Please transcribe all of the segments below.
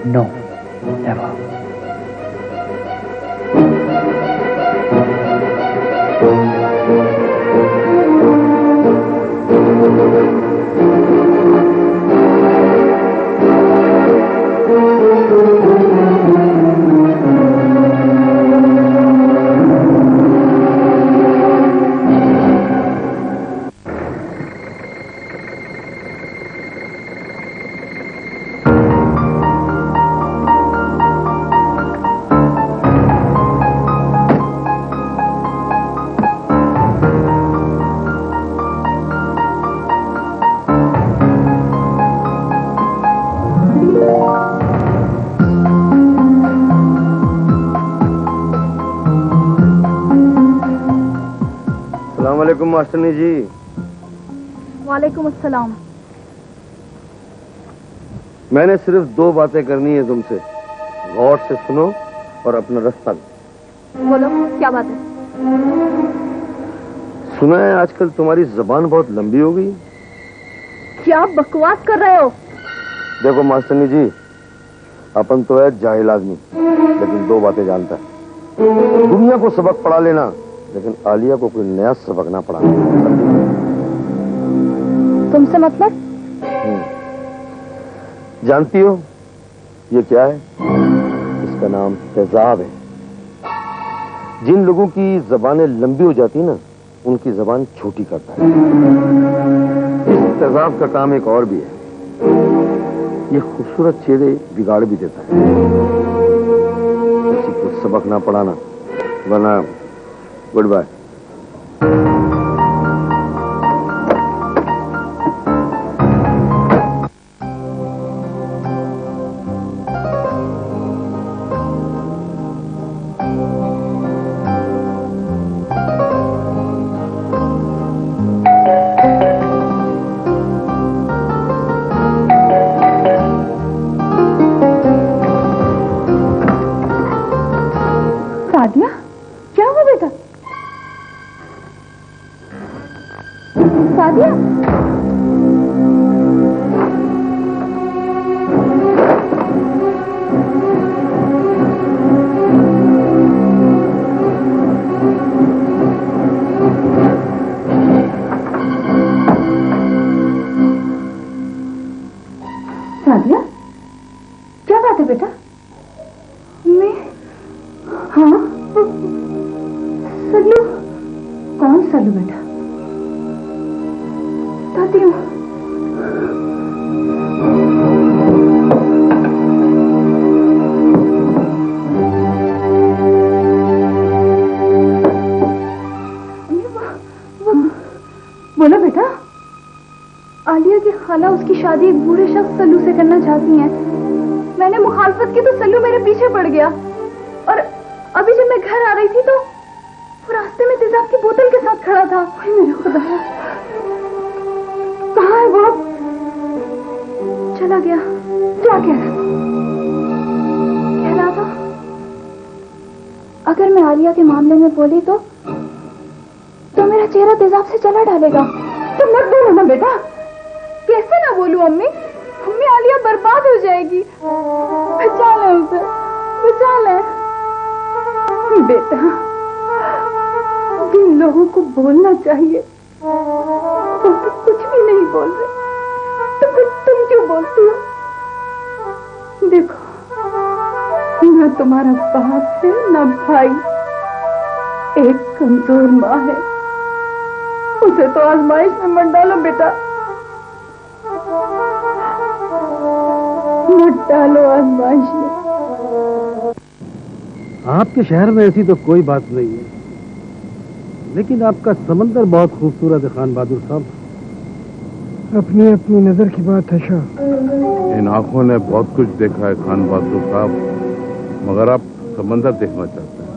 No, never. मास्टरनी जी। वालेकुम अस्सलाम। मैंने सिर्फ 2 बातें करनी है तुमसे, गौर से सुनो और अपना रास्ता लो। बोलो, क्या बात है? सुना है आजकल तुम्हारी जबान बहुत लंबी हो गई। क्या बकवास कर रहे हो? देखो मास्टरनी जी, अपन तो है जाहिल आदमी, लेकिन 2 बातें जानता है। दुनिया को सबक पढ़ा लेना, लेकिन आलिया को कोई नया सबक ना पढ़ाना। तुमसे मतलब? जानती हो ये क्या है? इसका नाम तेजाब है। जिन लोगों की जबानें लंबी हो जाती ना, उनकी जबान छोटी करता है। इस तेजाब का काम एक और भी है, ये खूबसूरत चेहरे बिगाड़ भी देता है। किसी को सबक ना पढ़ाना, वरना गुड बाय। सादिया, क्या हुआ बेटा? सादिया, सादिया, क्या बात है बेटा? मैं, हाँ, सल्लू। कौन सल्लू बेटा? बताती हूँ। बोलो बेटा। आलिया की खाला उसकी शादी एक बूढ़े शख्स सल्लू से करना चाहती हैं। मैंने मुखालफत की तो सल्लू मेरे पीछे पड़ गया, और अभी जब मैं घर आ रही थी तो वो रास्ते में तेजाब की बोतल के साथ खड़ा था। ओए मेरे खुदाया, कहाँ है वो? चला गया। क्या कह रहा था? अगर मैं आलिया के मामले में बोली तो मेरा चेहरा तेजाब से जला डालेगा। तो मत बोलो ना बेटा। कैसे ना बोलूं अम्मी? अम्मी, आलिया बर्बाद हो जाएगी। बचा ले उसे, बचा ले बेटा। जिन लोगों को बोलना चाहिए वो तो कुछ भी नहीं बोल रहे, तो फिर तुम क्यों बोलती हो? देखो, ना तुम्हारा बाप है ना भाई, एक कमजोर माँ है। उसे तो आजमाइश में मत डालो बेटा, मत डालो आजमाइश में। आपके शहर में ऐसी तो कोई बात नहीं है, लेकिन आपका समंदर बहुत खूबसूरत है खान बहादुर साहब। अपनी अपनी नजर की बात है शाह। इन आंखों ने बहुत कुछ देखा है खान बहादुर साहब, मगर आप समंदर देखना चाहते हैं।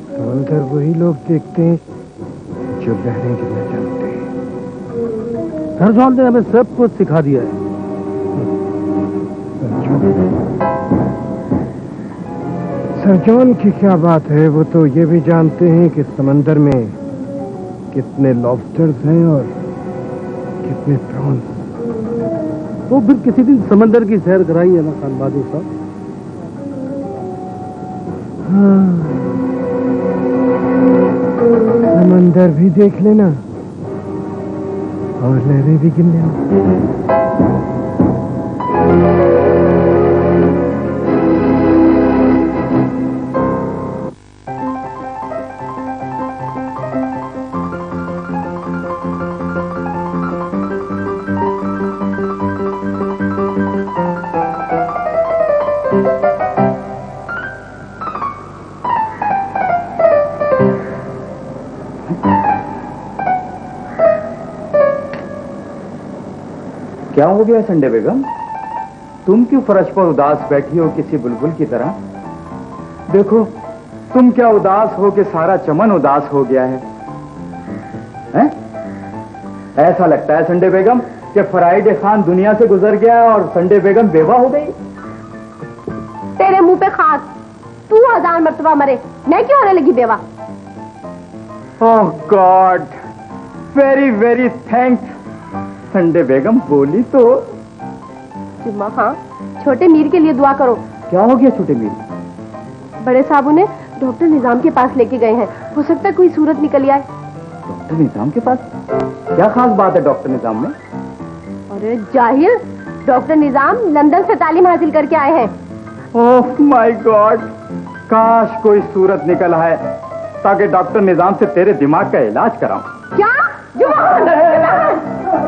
समंदर वही लोग देखते हैं जो लहरें गिरना जानते हैं। सर जॉन ने हमें सब कुछ सिखा दिया है। सर जॉन की क्या बात है, वो तो ये भी जानते हैं कि समंदर में कितने लॉबस्टर्स हैं और कितने प्रॉन्स। तो फिर किसी दिन समंदर की सैर कराइए ना खान बहादुर साहब। हाँ, समंदर भी देख लेना और लहरें भी गिन लेना। क्या हो गया संडे बेगम? तुम क्यों फर्श पर उदास बैठी हो किसी बुलबुल की तरह? देखो तुम क्या उदास हो कि सारा चमन उदास हो गया है, हैं? ऐसा लगता है संडे बेगम कि फराइडे खान दुनिया से गुजर गया और संडे बेगम बेवा हो गई। तेरे मुंह पे खास, तू 1000 मर्तबा मरे, मैं क्यों होने लगी बेवा? Oh god, very very thanks. Sunday बेगम बोली तो। जुम्मा खां, छोटे मीर के लिए दुआ करो। क्या हो गया छोटे मीर? बड़े साहब उन्हें डॉक्टर निजाम के पास लेके गए हैं, हो सकता है कोई सूरत निकल आए। डॉक्टर निजाम के पास? क्या खास बात है डॉक्टर निजाम में? अरे जाहिल, डॉक्टर निजाम लंदन से तालीम हासिल करके आए हैं। ओह माय गॉड, काश कोई सूरत निकल आए ताकि डॉक्टर निजाम से तेरे दिमाग का इलाज कराऊं। क्या? जुम्मा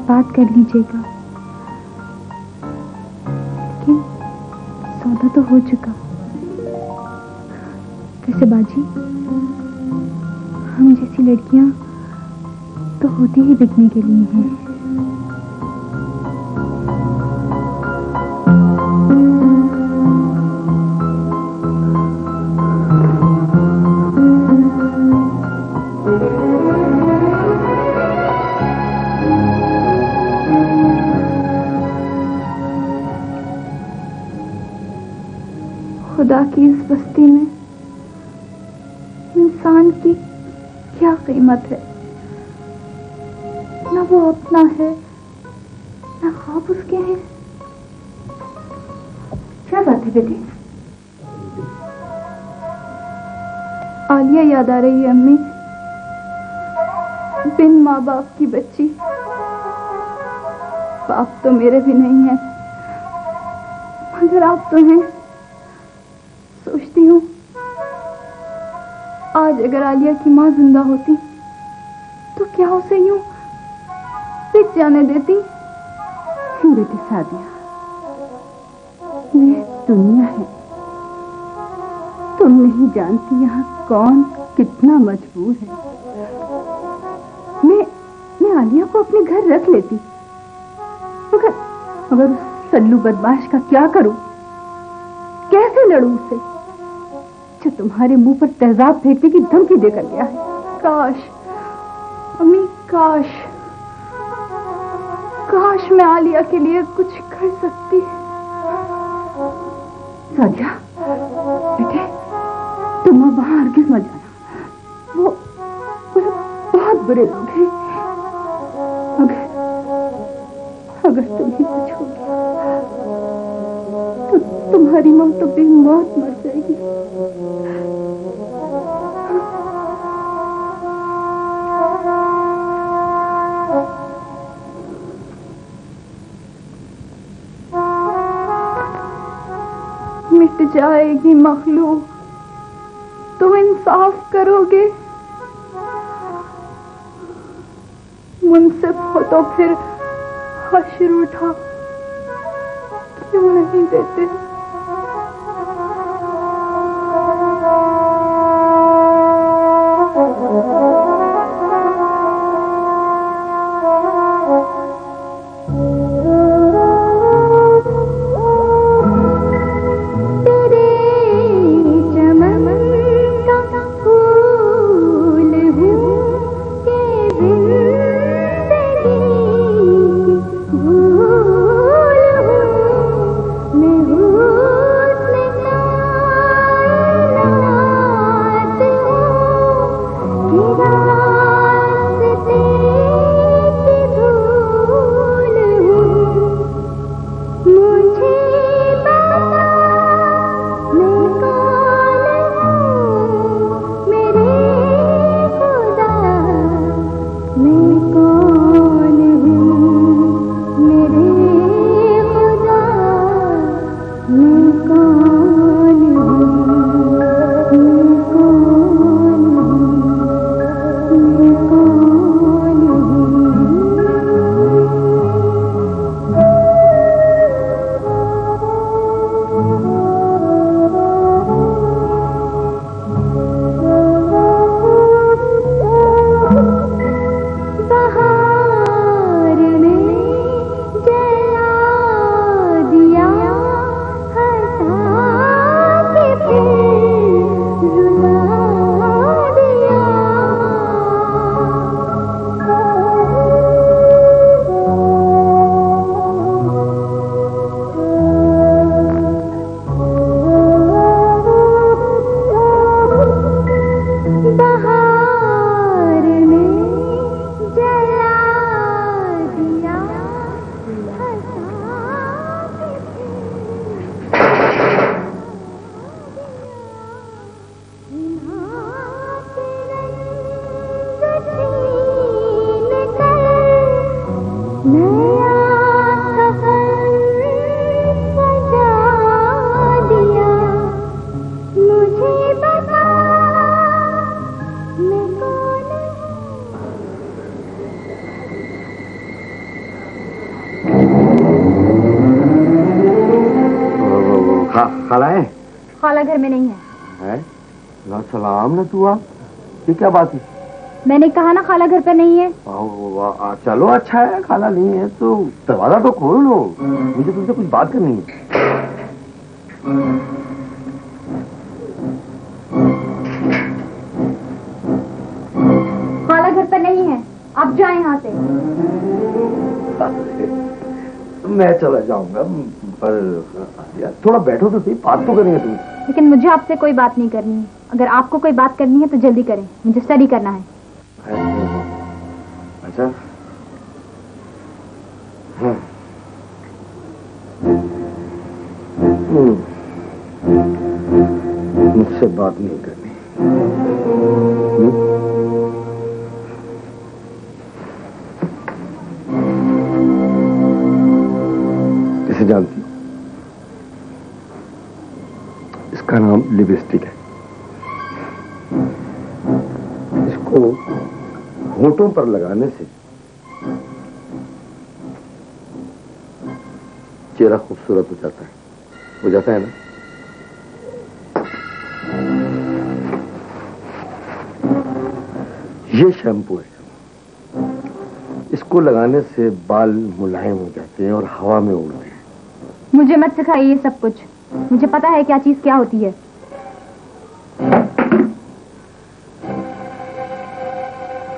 बात कर लीजिएगा, लेकिन सौदा तो हो चुका। वैसे बाजी, हम जैसी लड़कियां तो होती ही बिकने के लिए हैं। खुदा की इस बस्ती में इंसान की क्या कीमत है? ना वो अपना है, ना ख्वाब उसके हैं। क्या बात है बेटी? आलिया याद आ रही है अम्मी। बिन माँ बाप की बच्ची। बाप तो मेरे भी नहीं है, मगर आप तो हैं। सोचती हूँ आज अगर आलिया की माँ जिंदा होती तो क्या उसे यूं बिक जाने देती? बेटी सादिया, ये दुनिया है, तुम नहीं जानती यहाँ कौन कितना मजबूर है। मैं आलिया को अपने घर रख लेती, मगर उस सल्लू बदमाश का क्या करूं? कैसे लड़ूं उससे जो तुम्हारे मुंह पर तेजाब फेंकने की धमकी देकर गया है? काश अम्मी, काश मैं आलिया के लिए कुछ कर सकती। सादिया बेटे, तुम वहां हरगिज मत जाना। वो बहुत बुरे लोग हैं। अगर तुम्हें कुछ हो गया तो तुम्हारी मां तो बेमौत मर जाएगी। मिट जाएगी मखलूक, तुम इंसाफ करोगे। मुंसिफ हो तो फिर हश्र उठा क्यों नहीं देते? खाला घर में नहीं है। ना सलाम ना तू आ, ये क्या बात है? मैंने कहा ना खाला घर पर नहीं है। चलो अच्छा है, खाला नहीं है तो दरवाजा तो खोल लो, मुझे तुमसे कुछ बात करनी है। खाला घर पर नहीं है, आप जाए यहाँ से। मैं चला जाऊंगा, पर यार थोड़ा बैठो तो सही, बात तो करेंगे तुम। लेकिन मुझे आपसे कोई बात नहीं करनी है। अगर आपको कोई बात करनी है तो जल्दी करें, मुझे स्टडी करना है। अच्छा मुझसे बात नहीं करनी। इसे जानती हो? इसका नाम लिपस्टिक है। इसको होठों पर लगाने से चेहरा खूबसूरत हो जाता है। हो जाता है ना? ये शैम्पू है, इसको लगाने से बाल मुलायम हो जाते हैं और हवा में उड़ते हैं। मुझे मत सिखाइए ये सब कुछ, मुझे पता है क्या चीज क्या होती है।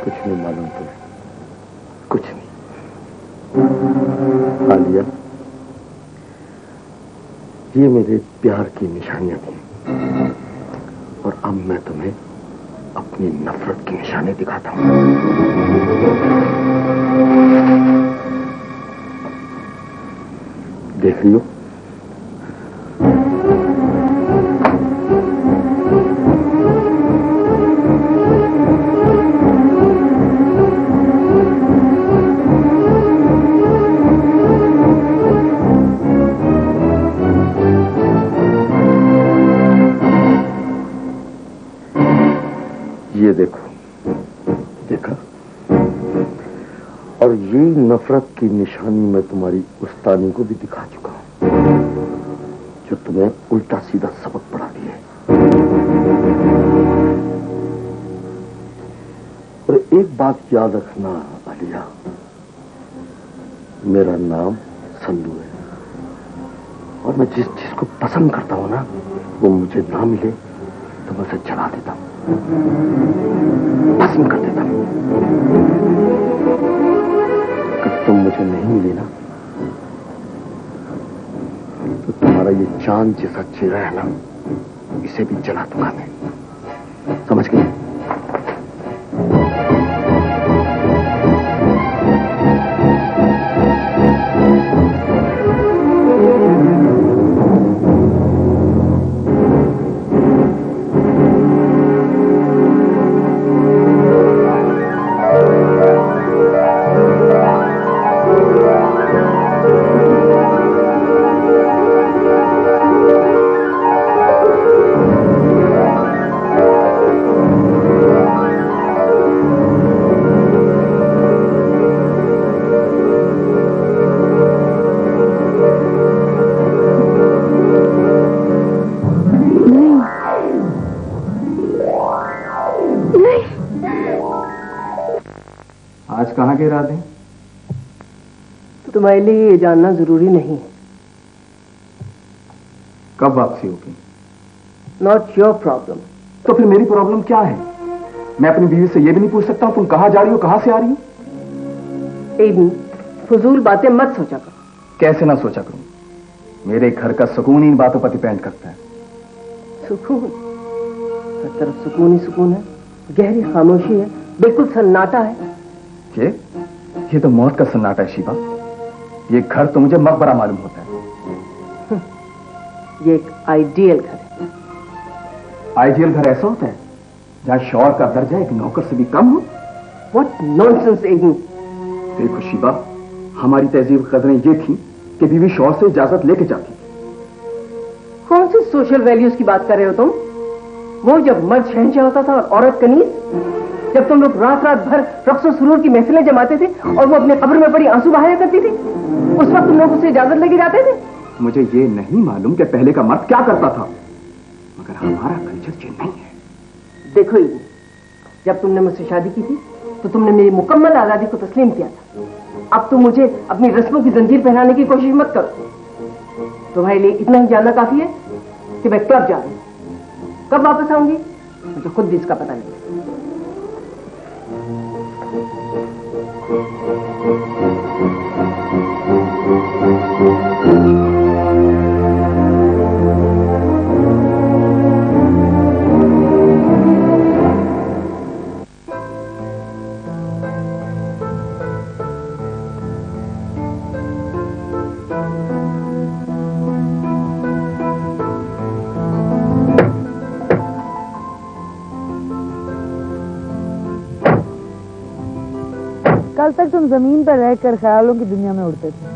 कुछ नहीं मालूम तुम्हें, कुछ नहीं। आलिया, ये मेरे प्यार की निशानियां थी और अब मैं तुम्हें अपनी नफरत की निशानी दिखाता हूं। देख रही हो? ये देखो, देखा? और ये नफरत की निशानी मैं तुम्हारी उस्तानी को भी दिखा चुका हूं, जो तुम्हें उल्टा सीधा सबक पढ़ाती है। और एक बात याद रखना आलिया, मेरा नाम सल्लू है और मैं जिस चीज को पसंद करता हूं ना, वो मुझे ना मिले तो मैं उसे जला देता हूं, पसंद कर देता हूं। अगर तुम मुझे नहीं मिली ना, तो तुम्हारा ये चांद जैसा चेहरा है ना, इसे भी जला दूंगा मैं, समझ गई? आज कहाँ के राधे? तुम्हारे लिए ये जानना जरूरी नहीं। कब वापसी होगी? Not your problem. तो फिर मेरी प्रॉब्लम क्या है? मैं अपनी बीवी से ये भी नहीं पूछ सकता तुम कहाँ जा रही हो, कहाँ से आ रही हो? एडन, फजूल बातें मत सोचा कर। कैसे ना सोचा करूं? मेरे घर का सुकून ही इन बातों पर डिपेंड करता है। सुकून? हर तरफ सुकून ही सुकून है, गहरी खामोशी है, बिल्कुल सन्नाटा है। ये तो मौत का सन्नाटा है शिवा। ये घर तो मुझे मकबरा मालूम होता है। ये एक आइडियल घर है। आइडियल घर ऐसा होता है जहां शौहर का दर्जा एक नौकर से भी कम हो? What nonsense Aiden. देखो शिवा, हमारी तहजीब कदरें ये थी कि बीवी शौहर से इजाजत लेके जाती। कौन सी सोशल वैल्यूज की बात कर रहे हो तुम? वो जब मर्द शहंशाह होता था और औरत कनीज, जब तुम लोग रात रात भर रक्स सुरूर की महफिलें जमाते थे और वो अपने कब्र में पड़ी आंसू बहाया करती थी, उस वक्त तुम लोग उसे इजाजत लेके जाते थे? मुझे ये नहीं मालूम कि पहले का मर्द क्या करता था, मगर हमारा कल्चर ये नहीं है। देखो ये, जब तुमने मुझसे शादी की थी तो तुमने मेरी मुकम्मल आजादी को तस्लीम किया था। अब तुम मुझे अपनी रस्मों की जंजीर पहनाने की कोशिश मत करो। तुम्हारे लिए इतना ही जानना काफी है कि मैं कब जा रही हूं, कब वापस आऊंगी, मुझे खुद भी इसका पता नहीं। कल तक तुम जमीन पर रहकर ख्यालों की दुनिया में उड़ते थे,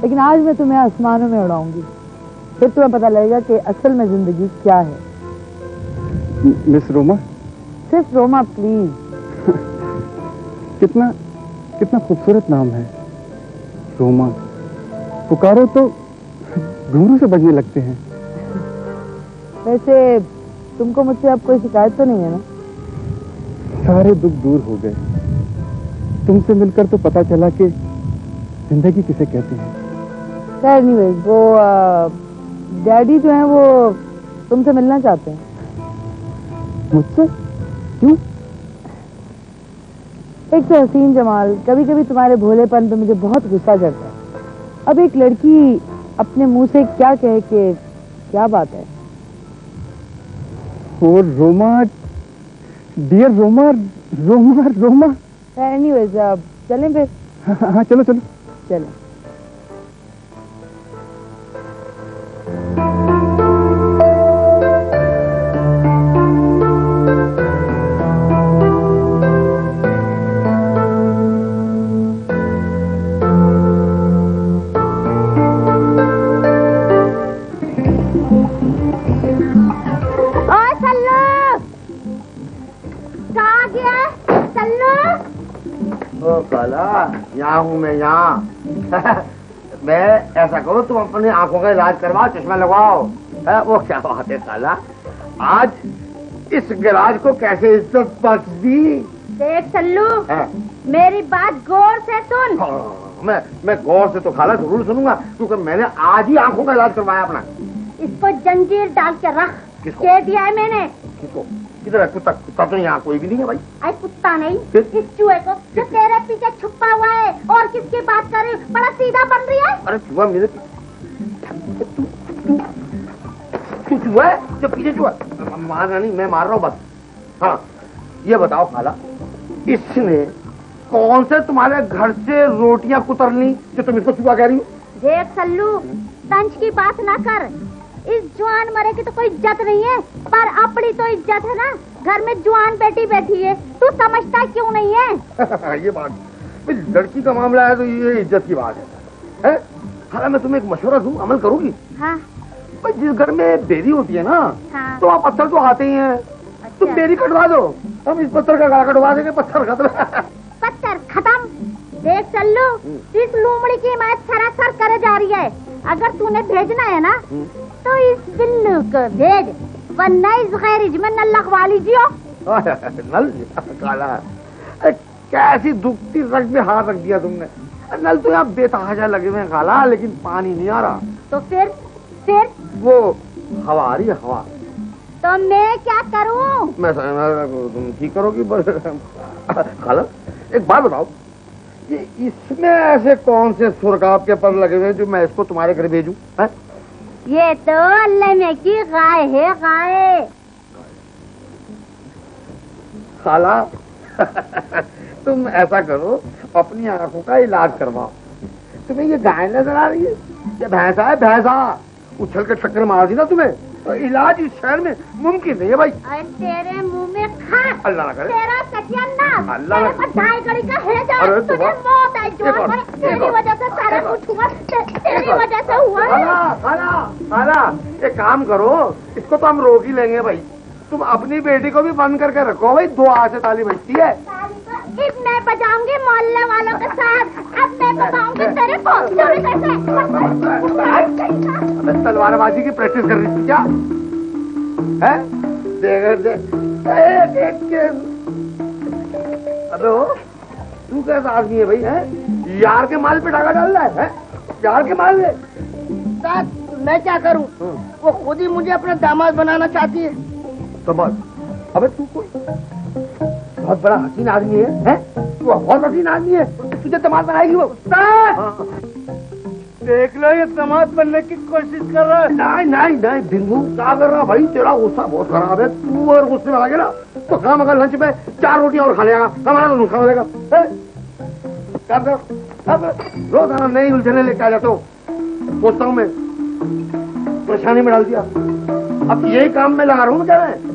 लेकिन आज मैं तुम्हें आसमानों में उड़ाऊंगी। फिर तुम्हें पता लगेगा कि असल में जिंदगी क्या है। मिस रोमा? सिर्फ रोमा प्लीज। कितना कितना खूबसूरत नाम है, रोमा। पुकारो तो घुंघरू से बजने लगते हैं। वैसे तुमको मुझसे अब कोई शिकायत तो नहीं है ना? सारे दुख दूर हो गए। तुमसे मिलकर तो पता चला कि जिंदगी किसे कहते हैं। खैर एनीवेज, वो डैडी जो है वो तुमसे मिलना चाहते हैं। मुझसे? क्यों? एक तो हसीन जमाल, कभी कभी तुम्हारे भोलेपन पे मुझे बहुत गुस्सा चढ़ता है। अब एक लड़की अपने मुंह से क्या कहे कि क्या बात है? और रोमा, डियर रोमा, रोमा रोमा। एनीवेज अब चलें फिर? हाँ चलो चलो चलो। यहाँ हूँ मैं यहाँ। मैं ऐसा करो, तुम अपनी आंखों का इलाज करवाओ, चश्मा लगवाओ। वो क्या बात है साला, आज इस गिराज को कैसे इज्जत बख्श दी। देख सल्लू, मेरी बात गौर से सुन। मैं गौर से तो खाला जरूर सुनूंगा, क्योंकि मैंने आज ही आंखों का इलाज करवाया अपना। इसको जंजीर डाल के रख। किसको? कह दिया है मैंने। किसको? किधर है कुत्ता? कुत्ता तो यहाँ कोई भी नहीं है भाई। अरे कुत्ता नहीं, इस चूहे को जो तेरे पीछे छुपा हुआ है। और किसकी बात कर रही? बड़ा सीधा बन रही है। अरे चूहा मेरे तू चूहा है जो पीछे चूहा? मारना नहीं, मैं मार रहा हूँ बस। हाँ ये बताओ खाला, इसने कौन से तुम्हारे घर से रोटियां कुतर ली जो तुम इसको चूहा कह रही हो? देख सल्लू, तंज की बात ना कर। इस जवान मरे की तो कोई इज्जत नहीं है, पर अपनी तो इज्जत है ना। घर में जवान बेटी बैठी है, तू समझता क्यों नहीं है? ये बात, लड़की का मामला है तो ये इज्जत की बात है? हाँ मैं तुम्हें एक मशवरा दूं, अमल करोगी? हाँ। भाई जिस घर में बेरी होती है ना, हाँ। तो वहाँ पत्थर तो आते ही हैं। अच्छा। तुम बेरी कटवा दो, हम इस पत्थर का गला कटवा देंगे। पत्थर खत्म। पत्थर खत्म। देख चल्लू, इस लूमड़ी की हिमायत सरासर करे जा रही है। अगर तूने भेजना है ना तो इस बिल्लू को भेज, वरना इस गैरिज में नल लगवा लीजिए। नल काला, कैसी दुखती रग में हाथ रख दिया तुमने। नल तो यहाँ बेतहाशा लगे हुए हैं काला, लेकिन पानी नहीं आ रहा। तो फिर वो हवा आ रही है, हवा। तो मैं क्या करूं? तुम ठीक करोगी खाला। एक बात बताओ, ये इसमें ऐसे कौन से सुरगाव के पर लगे हुए जो मैं इसको तुम्हारे घर भेजूं? ये तो अल्लाह में की गाय है, गाय। खाला तुम ऐसा करो, अपनी आंखों का इलाज करवाओ। तुम्हें ये गाय नजर आ रही है? ये भैंसा है, भैंसा। उछल के टक्कर मार दी ना तुम्हें, तो इलाज इस शहर में मुमकिन नहीं है भाई। अरे तेरे मुंह में खा। अल्लाह ना करे। तेरा सत्यानाश। अल्लाह ना करे। ढाई घड़ी का है जा। अरे तुझे मौत है जो। तेरी वजह से सारा कुछ हुआ। तेरी वजह से हुआ है। खाला एक काम करो, इसको तो हम रोक ही लेंगे भाई। तुम अपनी बेटी को भी बंद करके रखो भाई, दुआ से ताली बजती है। अब मैं बजाऊंगी मोहल्ले वालों के साथ। अब मैं बताऊंगी तेरे को चोरी कैसे। तलवारबाजी की प्रैक्टिस कर रही थी क्या? है? अबे तू कैसा आदमी है भाई? है यार के माल पे डाका डाल रहा है? यार के माल में? मैं क्या करूं? वो खुद ही मुझे अपना दामाद बनाना चाहती है। तो बस, अबे तू कोई बहुत बड़ा हसीन आदमी है? तू बहुत हसीन आदमी है, तुझे दामाद बनाएगी वो। देख लो, ये दामाद बनने की कोशिश कर रहा है। नहीं नहीं नहीं बिंदु, क्या कर रहा भाई? तेरा गुस्सा बहुत खराब है। तू और गुस्से में आ गया ना तो काम अगर लंच में 4 रोटियां और खा लेगा, हमारा तो नुकसान हो जाएगा। रोजाना नई उलझने लेके आ जाते हो, सोचता हूँ मैं परेशानी में डाल दिया। अब यही काम में लगा रहा हूँ क्या मैं?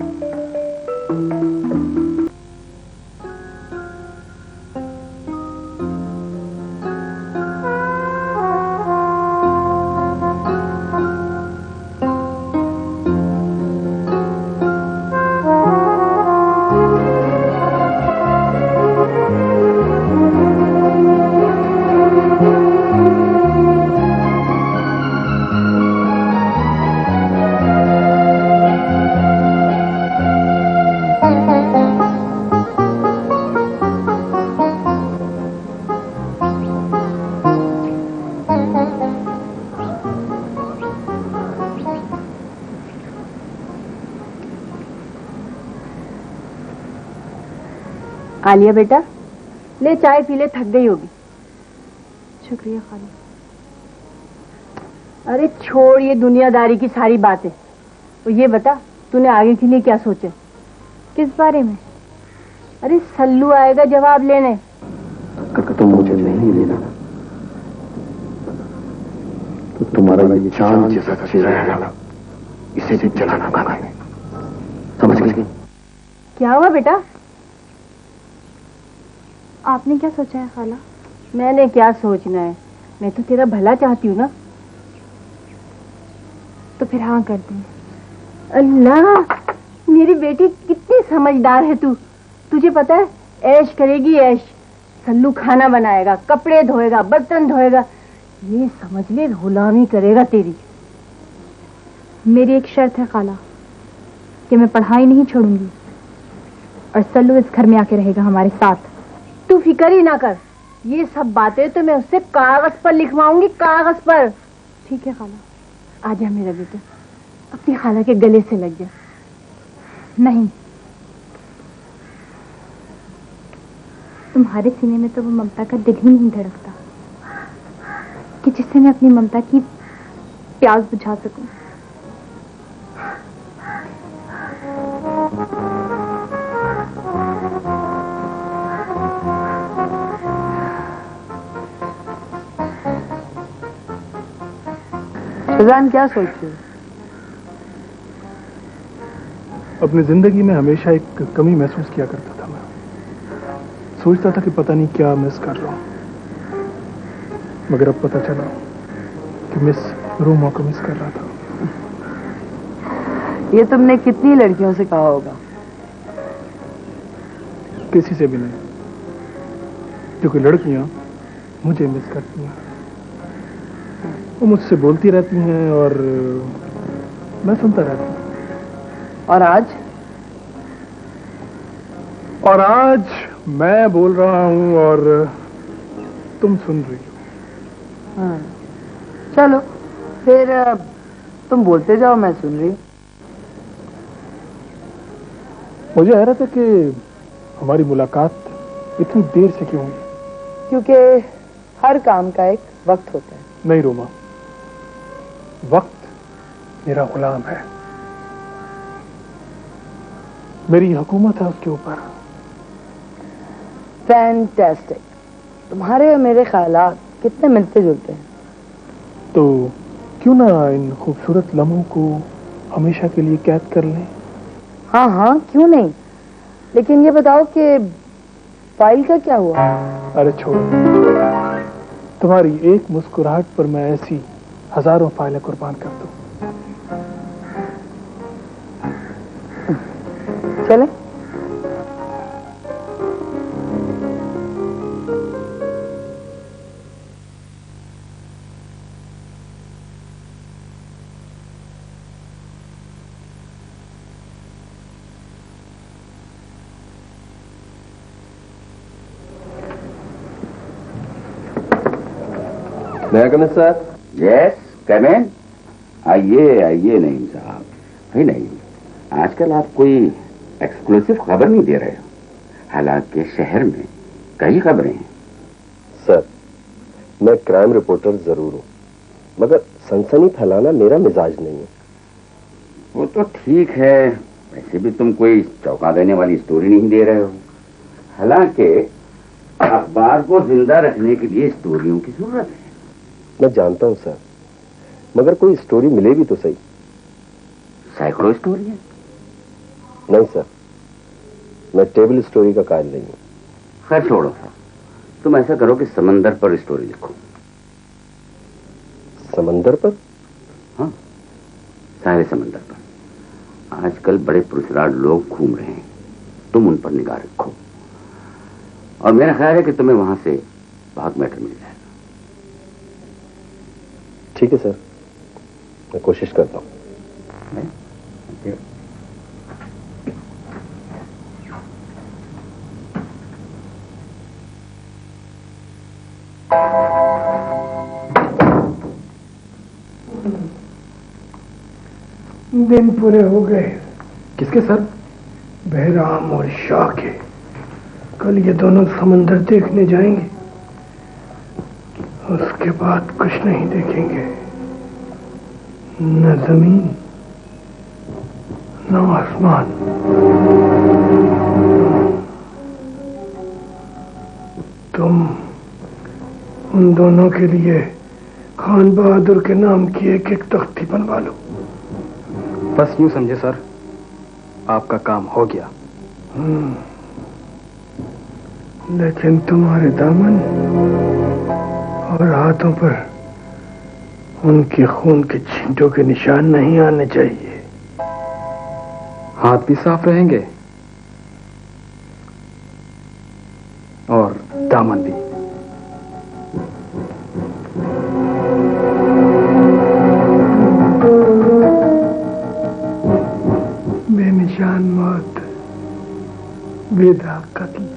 आलिया बेटा, ले चाय पी ले, थक गई होगी। शुक्रिया खाली। अरे छोड़ ये दुनियादारी की सारी बातें। तो ये बता तूने आगे के लिए क्या सोचा? किस बारे में? अरे सल्लू आएगा जवाब लेने। तो मुझे नहीं लेना तो तुम्हारा ये चांद जैसा चेहरा है ना, इसे भी जलाना खाना है, समझ गई? क्या हुआ बेटा? आपने क्या सोचा है खाला? मैंने क्या सोचना है, मैं तो तेरा भला चाहती हूँ ना। तो फिर हाँ कर दूँ। अल्लाह, मेरी बेटी कितनी समझदार है तू। तुझे पता है ऐश करेगी ऐश। सल्लू खाना बनाएगा, कपड़े धोएगा, बर्तन धोएगा, ये समझ ले गुलामी करेगा तेरी। मेरी एक शर्त है खाला कि मैं पढ़ाई नहीं छोड़ूंगी और सल्लू इस घर में आके रहेगा हमारे साथ। तू फिक्र ही ना कर, ये सब बातें तो मैं उससे कागज पर लिखवाऊंगी, कागज पर। ठीक है खाला। आजा मेरा बेटा, अपनी खाला के गले से लग जा। नहीं, तुम्हारे सीने में तो वो ममता का दिल ही नहीं धड़कता कि जिससे मैं अपनी ममता की प्यास बुझा सकूं। फैजान क्या सोच रही हो? अपनी जिंदगी में हमेशा एक कमी महसूस किया करता था। मैं सोचता था कि पता नहीं क्या मिस कर रहा हूं, मगर अब पता चला कि मिस रोमा को मिस कर रहा था। ये तुमने कितनी लड़कियों से कहा होगा? किसी से भी नहीं, क्योंकि लड़कियां मुझे मिस करती हैं। वो मुझसे बोलती रहती हैं और मैं सुनता रहता हूं। और आज? और आज मैं बोल रहा हूं और तुम सुन रही हो। हाँ, चलो फिर तुम बोलते जाओ, मैं सुन रही हूँ। मुझे हैरत है कि हमारी मुलाकात इतनी देर से क्यों हुई? क्योंकि हर काम का एक वक्त होता है। नहीं रोमा, वक्त मेरा गुलाम है, मेरी हुकूमत है उसके ऊपर। फैंटास्टिक। तुम्हारे और मेरे ख्यालात कितने मिलते जुलते हैं। तो क्यों ना इन खूबसूरत लम्हों को हमेशा के लिए कैद कर लें? हाँ हाँ, क्यों नहीं। लेकिन ये बताओ कि फाइल का क्या हुआ? अरे छोड़ो, तुम्हारी एक मुस्कुराहट पर मैं ऐसी हजारों फाइलें कुर्बान कर दूं। चले? सर। यस कम इन। आइए आइए। नहीं साहब, नहीं नहीं, आजकल आप कोई एक्सक्लूसिव खबर नहीं दे रहे हो। हालांकि शहर में कई खबरें हैं। सर, मैं क्राइम रिपोर्टर जरूर हूं, मगर सनसनी फैलाना मेरा मिजाज नहीं है। वो तो ठीक है, वैसे भी तुम कोई चौंका देने वाली स्टोरी नहीं दे रहे हो। हालांकि अखबार को जिंदा रखने के लिए स्टोरियों की जरूरत है। मैं जानता हूं सर, मगर कोई स्टोरी मिले भी तो सही। सैकड़ों स्टोरी है। नहीं सर, मैं टेबल स्टोरी का कायल नहीं हूं। खैर छोड़ो, तुम ऐसा करो कि समंदर पर स्टोरी लिखो। समंदर पर? हाँ, सारे समंदर पर। आजकल बड़े पुरस्कार लोग घूम रहे हैं, तुम उन पर निगाह रखो और मेरा ख्याल है कि तुम्हें वहां से बहुत मैटर मिल जाएगा। ठीक है सर, मैं कोशिश करता हूं। दिन पूरे हो गए। किसके सर? बहराम और शाह के। कल ये दोनों समंदर देखने जाएंगे, उसके बाद कुछ नहीं देखेंगे। न जमीन न आसमान। तुम उन दोनों के लिए खान बहादुर के नाम की एक एक तख्ती बनवा लो। बस यूं समझे सर, आपका काम हो गया। लेकिन तुम्हारे दामन और हाथों पर उनके खून के छींटों के निशान नहीं आने चाहिए। हाथ भी साफ रहेंगे और दामन भी। बेनिशान मौत, बेदाग कत्ल।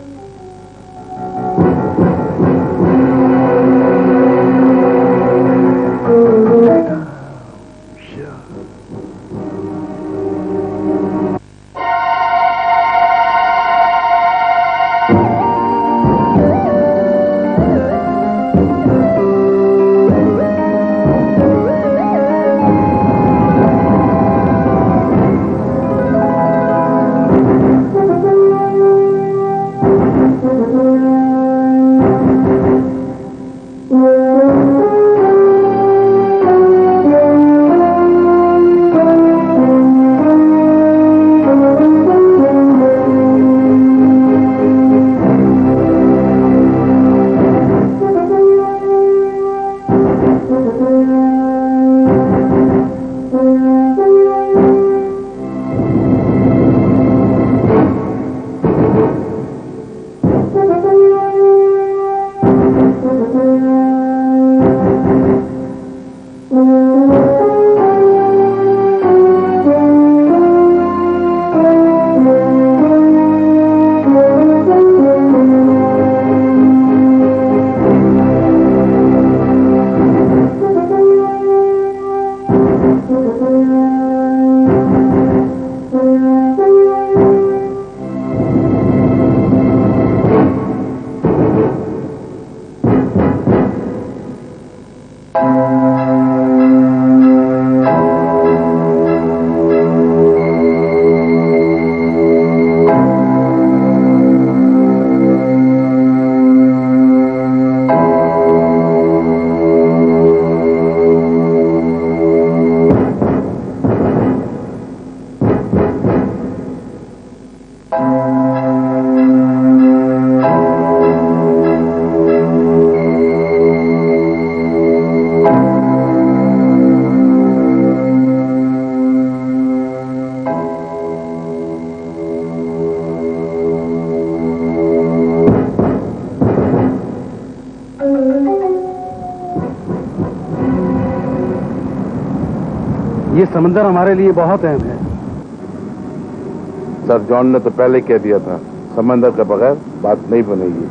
ये समंदर हमारे लिए बहुत अहम है। सर जॉन ने तो पहले कह दिया था, समंदर के बगैर बात नहीं बनेगी।